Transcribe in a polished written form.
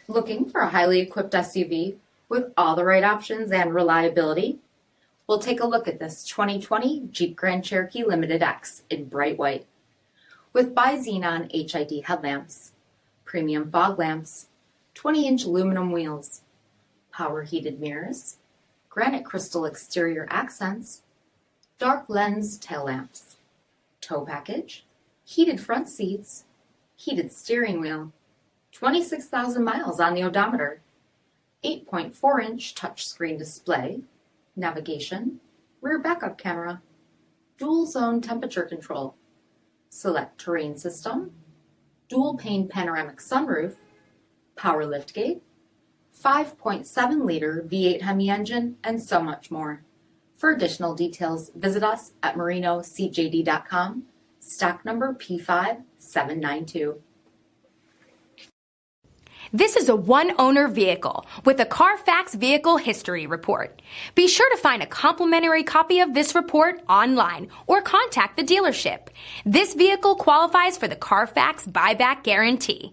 Looking for a highly equipped SUV with all the right options and reliability? We'll take a look at this 2020 Jeep Grand Cherokee Limited X in bright white. With BI-XENON HID headlamps, premium fog lamps, 20-inch aluminum wheels, power heated mirrors, granite crystal exterior accents, dark lens tail lamps, tow package, heated front seats, heated steering wheel, 26,000 miles on the odometer, 8.4-inch touchscreen display, navigation, rear backup camera, dual zone temperature control, select terrain system, dual-pane panoramic sunroof, power liftgate, 5.7-liter V8 HEMI engine, and so much more. For additional details, visit us at marinocjd.com, stock number P5792. This is a one-owner vehicle with a Carfax Vehicle History Report. Be sure to find a complimentary copy of this report online or contact the dealership. This vehicle qualifies for the Carfax Buyback Guarantee.